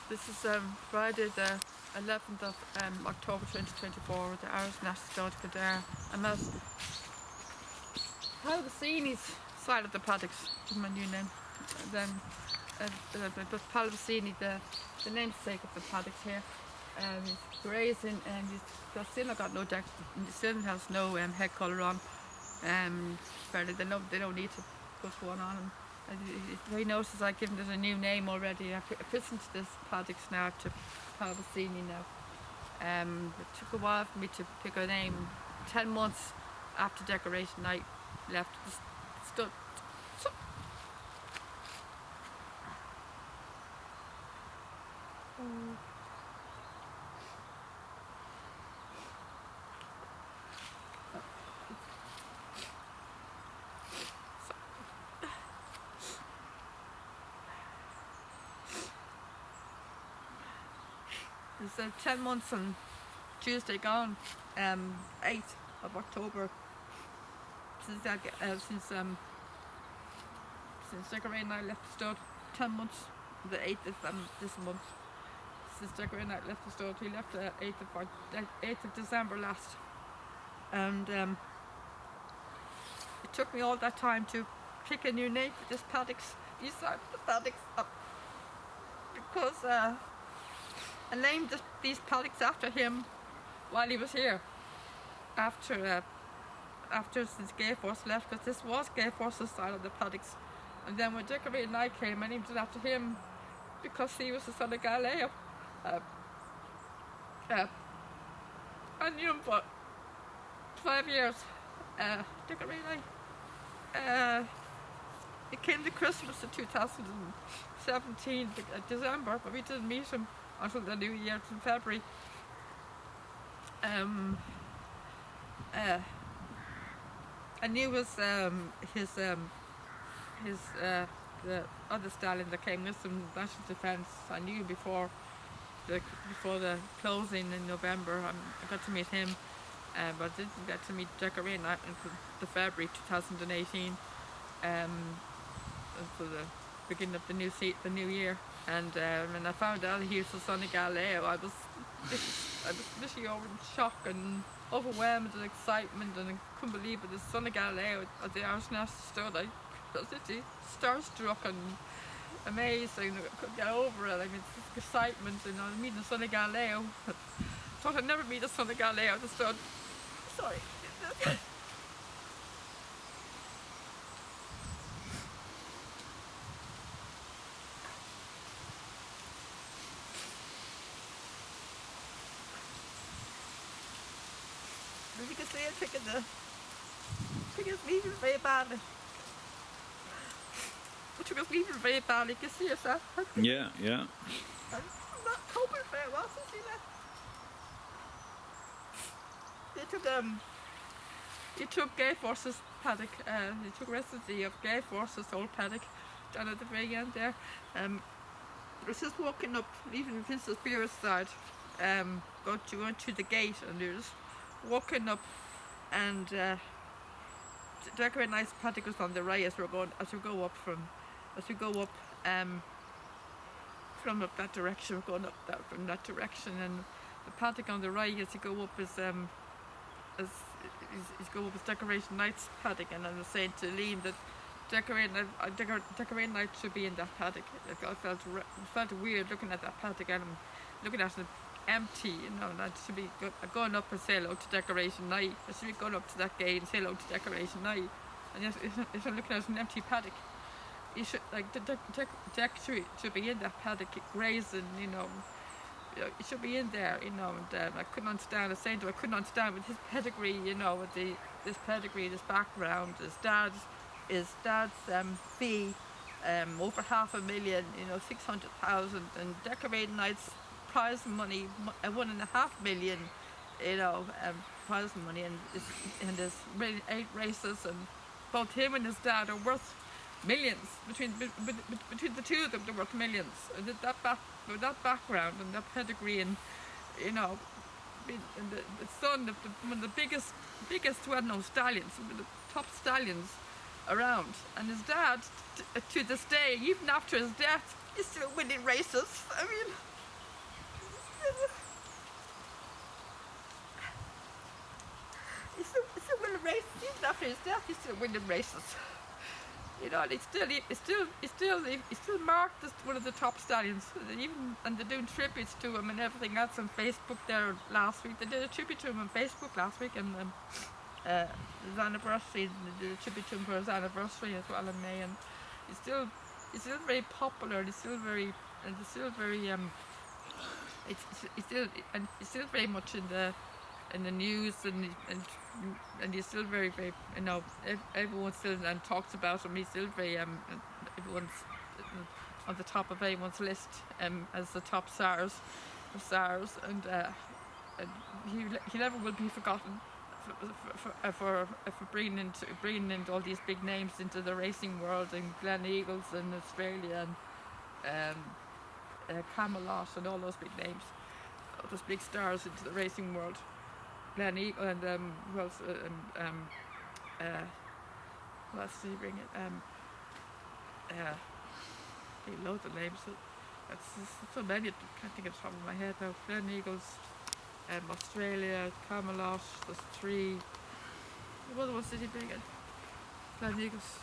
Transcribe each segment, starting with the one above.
This is Friday the 11th of October 2024, the Irish National Stud Kildare. I'm at Palvicini's side of the paddocks, is my new name. Then but Palvicini, the namesake of the paddocks here, he's grazing and he's still not got no deck, he still has no head colour on. Fairly, they don't need to put one on him. He notices I've given it a new name already. I've christened this paddocks now to Palvicini now. It took a while for me to pick a name. 10 months after decoration night left the stud. It's 10 months on Tuesday gone, 8th of October, since decorating night left the stud. 10 months, the 8th of this month, since decorating night left the stud. He left the 8th of December last, and it took me all that time to pick a new name for this paddocks. You started the paddocks up because I named these paddocks after him while he was here. After since Gay Force left, because this was Gay Force's side of the paddocks. And then when decorating night came, I named it after him because he was the son of Galileo. I knew him for 5 years. Decorating night. It came to Christmas in 2017, December, but we didn't meet him until the new year, in February. I knew the other stallion that came with him, National Defence. I knew before the closing in November. I got to meet him, but I didn't get to meet decorating night until the February 2018. For the beginning of the new year. And when I found out he was the son of Galileo, I was literally over in shock and overwhelmed with excitement, and I couldn't believe it. The son of Galileo at the Irish National Stud. I was literally starstruck and amazed. I couldn't get over it. I mean, it's excitement, and I was meeting the son of Galileo. I thought I'd never meet the son of Galileo at the stud. Sorry. As you can see, I'm taking his leaving very badly. I took his leaving very badly. You can see yourself. Yeah. I'm not coping very well since he left. He took Gay Force's paddock. He took residency of Gay Force's old paddock down at the very end there. I was just walking up, leaving Princess Beer's side, going to the gate, and you're just walking up, and decorating nice paddock was on the right as we go up from that direction. We're going up from that direction, and the paddock on the right as you go up is decoration night's paddock. And I was saying to Liam that decorating night should be in that paddock. I felt weird looking at that paddock, and I'm looking at it empty, and I should be going up and say hello to decoration night. I should be going up to that gate and say hello to decoration night. And if I'm looking at an empty paddock, you should, like, the deck should be in that paddock grazing, it should be in there, and I couldn't understand. I was saying to him, I couldn't understand with his pedigree, with this pedigree, this background, his dad's fee, over $500,000, 600,000, and decorating nights prize money, 1.5 million, prize money, and there's really 8 races, and both him and his dad are worth millions. Between the two of them, they're worth millions. And with that background and that pedigree, and and the son of one of the biggest well-known stallions, one of the top stallions around, and his dad, to this day, even after his death, is still winning races. I mean, after his death, he's still winning races. You know, and he's still marked as one of the top stallions. And they're doing tributes to him and everything else on Facebook there last week. They did a tribute to him on Facebook last week, and his anniversary. They did a tribute to him for his anniversary as well in May. And he's still very popular. He's still very he's still very much in the news, and he's still very, you know, everyone still and talks about him. He's still very everyone's on the top of everyone's list as the top stars, and he never will be forgotten for bringing in all these big names into the racing world, and Glen Eagles in Australia, and Camelot, and all those big names, all those big stars into the racing world. Glen Eagle and who else did he bring it? Loads of names. That's so many. I can't think of the top of my head now. Glen Eagles, Australia, Camelot. There's 3. What other ones did he bring in? Glen Eagles.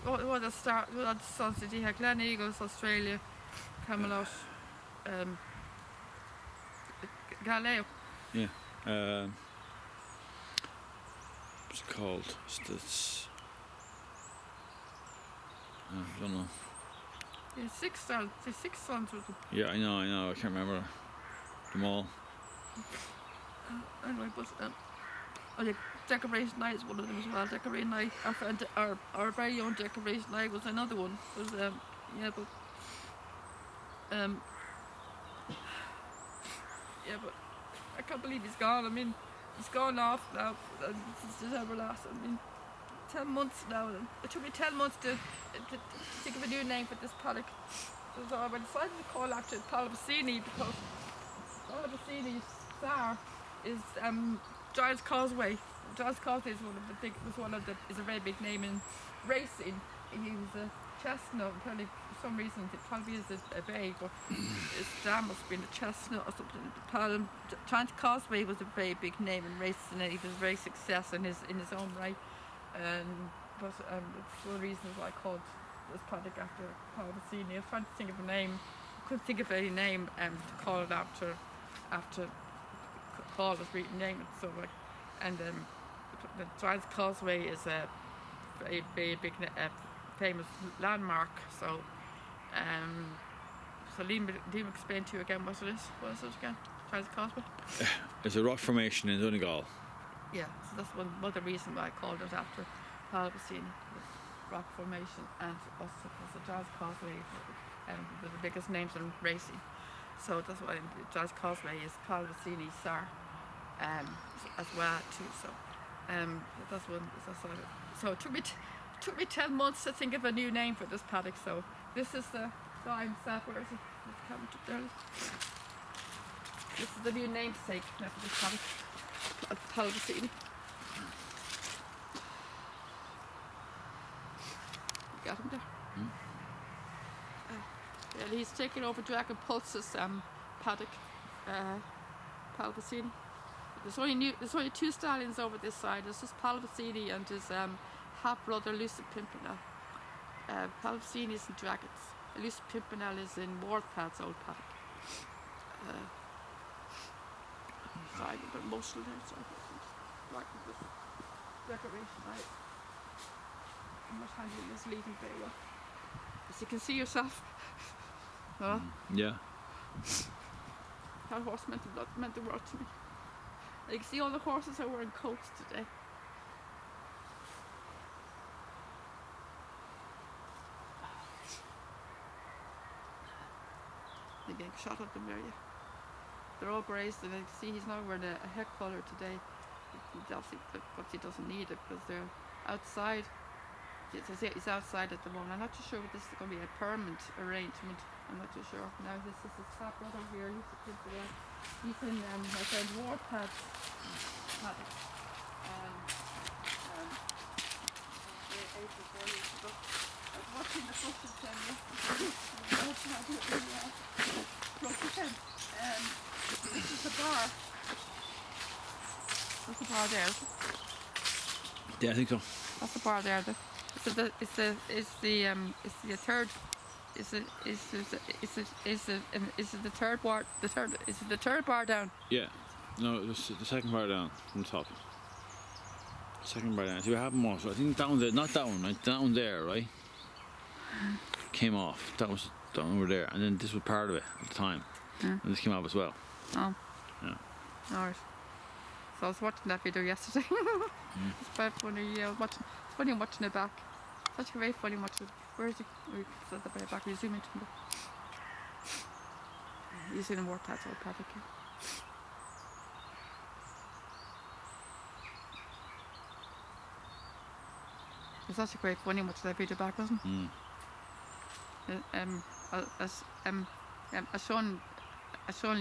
What other sons did he have? Glen Eagles, Australia, Camelot, Galileo. Yeah. What's it called? I don't know. Yeah, 6 sons with them. Yeah, I know. I can't remember them all. Anyway, but yeah, Decoration Night is one of them as well. Decoration Night, our friend, our very own Decoration Night was another one. It was but I can't believe he's gone. I mean, he's gone off now since December last. I mean, 10 months now. It took me 10 months to think of a new name for this paddock. So I decided to call after Pallavicini, because Pallavicini's star is Giles Causeway. Giles Causeway is a very big name in racing. He was a chestnut. Probably for some reason it probably is a bay, but his dam must have been a chestnut or something. Giles Causeway was a very big name in racing, and he was a very successful in his own right. But it's one of the reasons why I called this paddock after Pallavicini. I was trying to think of a name. I couldn't think of any name to call it after call his name it. So like, and the Giles Causeway is a very big famous landmark. So Liam explain to you again what it is. What is it again? Giles Causeway. It's a rock formation in Donegal. Yeah, so that's one other reason why I called it after Pallavicini, rock formation, and also because the Giles Causeway were the biggest names in racing. So that's why Giles Causeway is Pallavicini's star as well too. So that's one. So it took me 10 months to think of a new name for this paddock. So this is the sign set. Where is it? This is the new namesake now for this paddock. Pallavicini. Got him there. Yeah, he's taking over Dragon Pulse's paddock, Pallavicini. There's only 2 stallions over this side. There's just Pallavicini and his half brother Lucid Pimpernel. Pallavicini is in Dragons. Lucid Pimpernel is in Wardpad's old paddock. Sorry, I'm a bit emotional there, so like this Decoration Night. I'm not handling this leading very well. As you can see yourself. Yeah. That horse meant the world to me. You can see all the horses are wearing coats today. They're getting shot at them there, yeah. They're all grazed, and you can see he's now wearing a head collar today. But he doesn't need it because they're outside. He's outside at the moment. I'm not too sure if this is going to be a permanent arrangement. I'm not too sure. Now this is his top brother here. He's in my friend Wardpad's paddock. I was watching the footage this is the bar. There's the bar there. Yeah, I think so. That's the bar there. It's the third. Is it the third bar? Is it the third bar down? Yeah. No, the second bar down from the top. Second bar down. See what happened was, I think that one there, not that one, right? That one there, right? Came off. That one over there, and then this was part of it at the time, and this came off as well. Oh. Yeah. Alright. So I was watching that video yesterday. It's quite funny. Yeah, it's funny watching it back. Such a very funny watching it. Where is he? It's at the very back. We zoom into him. You see the more tats all perfect. It's such a great funny watching that video back, wasn't it? I shown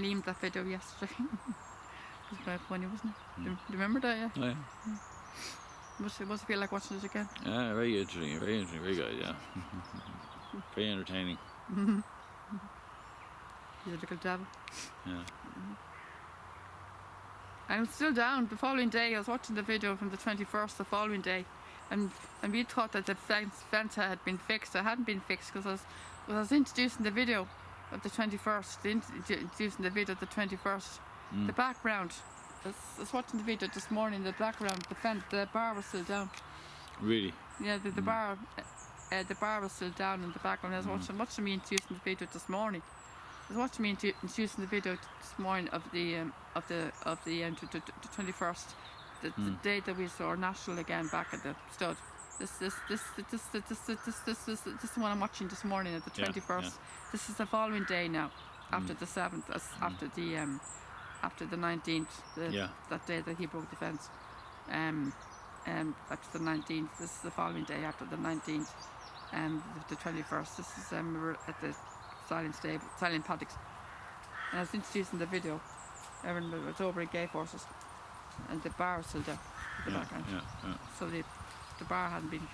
Liam that video yesterday. It was quite funny, wasn't it? Do you remember that? Yeah. Oh, yeah. Must it feel like watching it again? Yeah, very interesting, very good, yeah. Very entertaining. He's a little devil. Yeah. I'm still down. The following day, I was watching the video from the 21st, the following day, and we thought that the fence had been fixed. It hadn't been fixed because I was introducing the video of the 21st, introducing the video of the 21st. The background. I was watching the video this morning. The background, the bar was still down. Really? Yeah, the bar was still down in the background. I was watching me introducing the video this morning. I was watching me introducing the video this morning of the 21st, the day that we saw National again back at the stud. This is the one I'm watching this morning at the 21st. Yeah. This is the following day now, after the 7th, after the 19th, that day that he broke the fence. After the 19th, this is the following day after the 19th, the 21st. This is we're at the silent paddocks. And I was introducing the video. Everyone was over at Gay Forces, and the bar was still there in the background. Yeah. So the bar hadn't been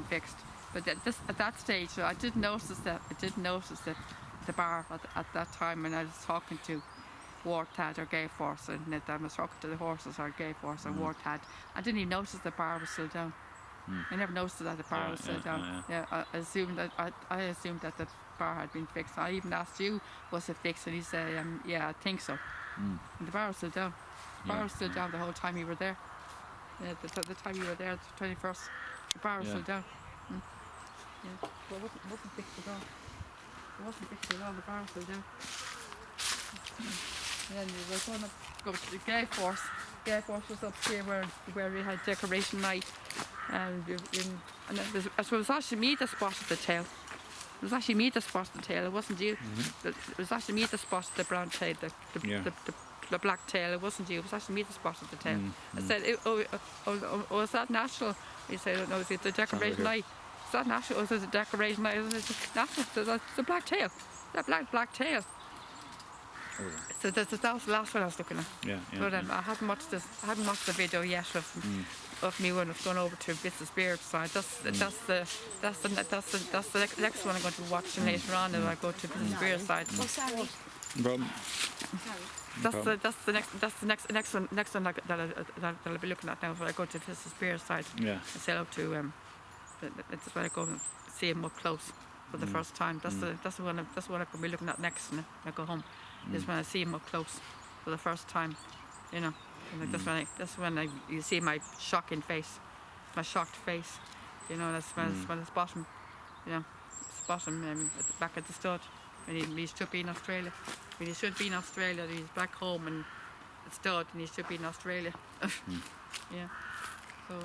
fixed. But at that stage, I did notice that the bar at that time when I was talking to Wartad or Gay Force, and I was talking to the horses or Gay Force or Wartad, I didn't even notice the bar was still down. I never noticed that the bar was still down. Yeah, I assumed that the bar had been fixed. I even asked you, was it fixed? And he said, yeah, I think so. And the bar was still down. The bar was still down the whole time you were there. Yeah, the time you were there, the 21st, the bar was still down. Yeah, well, it wasn't fixed at all. It wasn't fixed at all, the bar was still down. Yeah, and we were going to go to the Gay Force. Gay Force was up here where we had decoration night. And it was actually me that spotted the tail. It was actually me that spotted the tail. It wasn't you. It was actually me that spotted the brown tail, the black tail. It wasn't you. It was actually me that spotted the tail. I said, oh, is that national? He said, no, it's the decoration night. Is that national? Is it the decoration night? It's national. It's the black tail. That black tail. So that was the last one I was looking at. But I hadn't watched the video yet of me when I was going over to Bits of Spirit side. That's the next one I'm going to be watching later on when I go to Bits of Spirit side. Oh, sorry. No problem. That's the next one that I'll be looking at now when I go to Bits of Spirit side. Yeah. I said up to that's when I go and see him up close for the first time. That's the one I'm going to be looking at next when I go home. Is when I see him up close for the first time, you know. And that's when you see my shocking face, my shocked face, you know. That's when I spot him, you know, back at the stud when he should be in Australia. When he should be in Australia, he's back home and the stud, and he should be in Australia. Yeah. So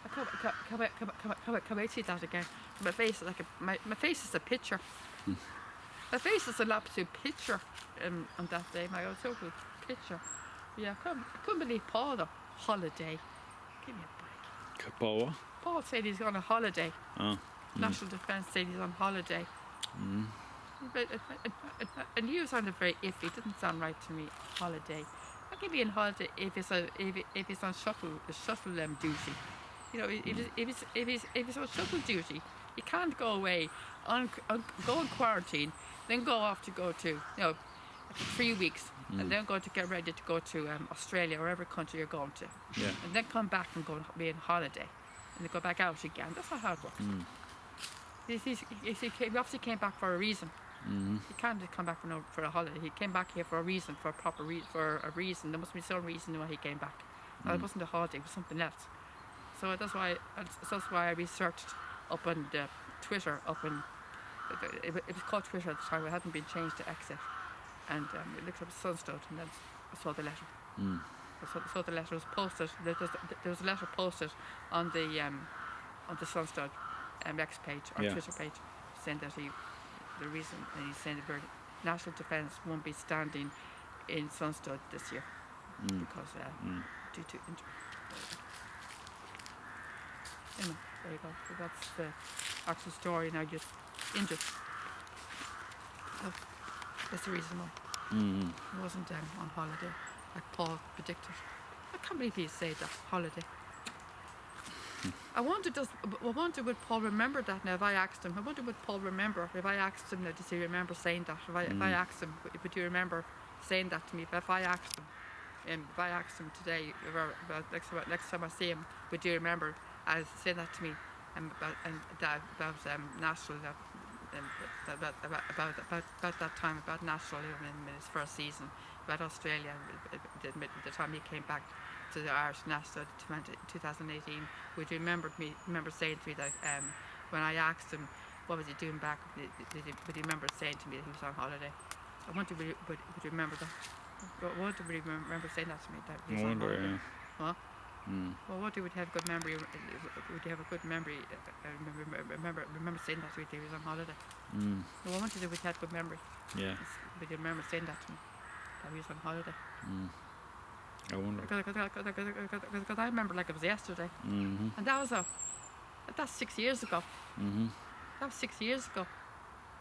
I can't see that again. My face is my face is a picture. My face is an absolute picture on that day. My total picture. Yeah, I couldn't believe Paul on holiday. Give me a break. Paul what? Paul said he's on a holiday. Oh. National Defence said he's on holiday. And he was sounded very iffy. It didn't sound right to me. Holiday. How can he be on holiday if it's on shuttle duty? You know, if it's on shuttle duty, you can't go away go on quarantine, then go off to go to, you know, for 3 weeks, and then going to get ready to go to Australia or wherever country you're going to, Yeah. and then come back and go and be on holiday, and then go back out again. That's not how it works. He obviously came back for a reason. He can't just come back for a holiday. He came back here for a reason, for a reason. There must be some reason why he came back. It wasn't a holiday; it was something else. So that's why I researched up on the Twitter, it was called Twitter at the time. It hadn't been changed to X yet, and I looked up Sunstud, and then I saw the letter. I saw the letter was posted. There was a letter posted on the Sunstud X page or Twitter page, saying that the reason, and he's saying that national defence won't be standing in Sunstud this year because due to there you go. So that's the actual story. Now just injured. So that's the reason why he wasn't on holiday, like Paul predicted. I can't believe he said that holiday. I wonder would Paul remember that now if I asked him. I wonder would Paul remember if I asked him now, does he remember saying that? If I asked him, would you remember saying that to me? If I asked him today, about next time I see him, would you remember saying that to me about national about that time, about national in his first season, about Australia, the time he came back to the Irish national 2018. Would you remember saying to me that when I asked him what was he doing back, would you remember saying to me that he was on holiday? I wonder would you remember that? I wonder would you remember saying that to me, that he was on holiday? Yeah. Huh? Well, what would you have good memory? Would you have a good memory? Remember saying that to me that he was on holiday? Well, I wonder would you have good memory? Yeah. Would you remember saying that to me, that he was on holiday? I wonder. Because I remember like it was yesterday, and that's 6 years ago. That was 6 years ago.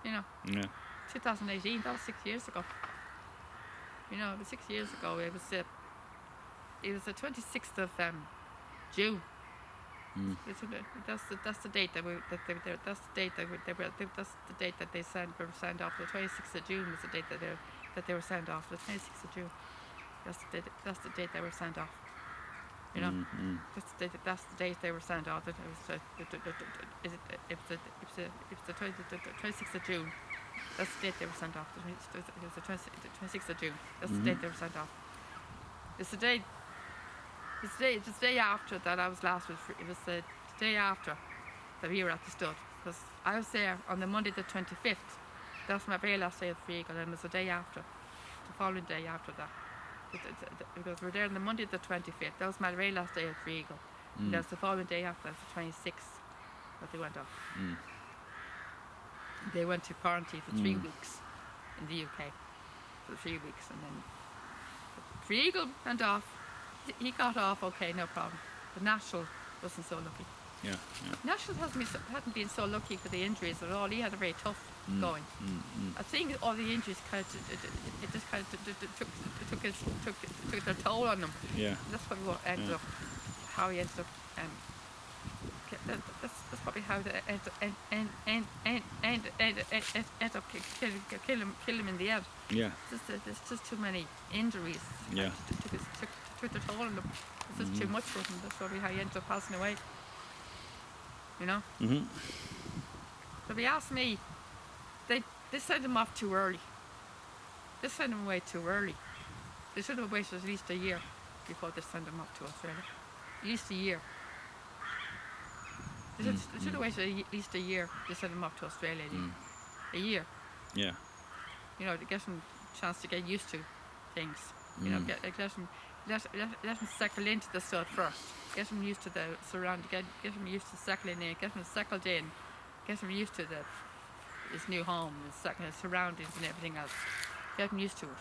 You know. Yeah. 2018. That was 6 years ago. You know, it was 6 years ago. It was the 26th of June. That's the date that they were signed off. The 26th of June was the date that they were signed off. The 26th of June. That's the date they were signed off. You know, that's the date they were signed off. It was the 26th of June. That's the date they were signed off. It was the 26th of June. That's the date they were signed off. It's the day after that I was last with. It was the day after that we were at the stud, because I was there on the Monday the 25th. That was my very last day at Free Eagle, and it was the day after, the following day after that. Because we were there on the Monday the 25th. That was my very last day at Free Eagle. And that was the following day after, that was the 26th that they went off. They went to quarantine for 3 weeks in the UK. For 3 weeks, and then Free Eagle went off. He got off okay, no problem. But National wasn't so lucky. Yeah. National hadn't been so lucky for the injuries at all. He had a very tough going. I think all the injuries took their toll on him. Yeah. That's probably what ended up, how he ended up. That's probably how they ended up kill him in the end. Yeah. There's just too many injuries. Yeah. Took their toll on him. It's just too much for him. That's probably how he ended up passing away. You know? So if you ask me, they sent him off too early. They sent him away too early. They should have waited at least a year before they sent him off to Australia. At least a year. They should have waited at least a year to send him off to Australia. A year. Yeah. You know, to get him a chance to get used to things. You know, let him settle into the stud first. Get him used to the surrounding. Get him used to settling in. Get him settled in. Get him used to his new home, his surroundings, and everything else. Get him used to it.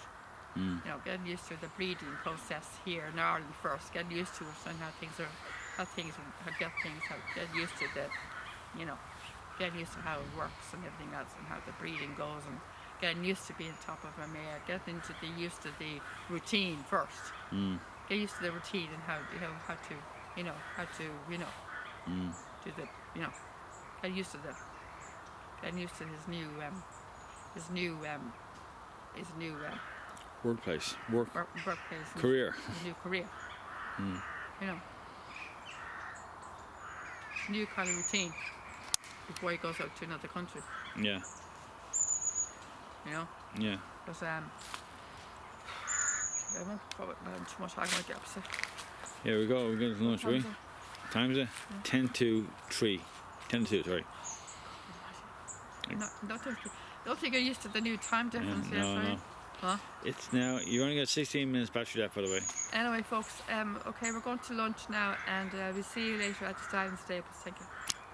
You know, get him used to the breeding process here in Ireland first. Get used to it and get used to getting used to how it works and everything else, and how the breeding goes, and getting used to being top of a mare. Get used to the routine first. Get used to the routine and how to do the getting used to his new is a new workplace, workplace, and career. a new career. You know, new kind of routine before he goes out to another country. Yeah, You know, yeah. because I won't probably too much. I'm gonna get upset. Here we go. We're going to lunch, Time's we? up. Time's it? 10 to 3. 10 to 2, sorry. Don't think you're used to the new time difference here, no, sorry. no. Huh? It's now, you've only got 16 minutes battery left, by the way. Anyway, folks, okay, we're going to lunch now, and we'll see you later at the Stallion Stables. Thank you.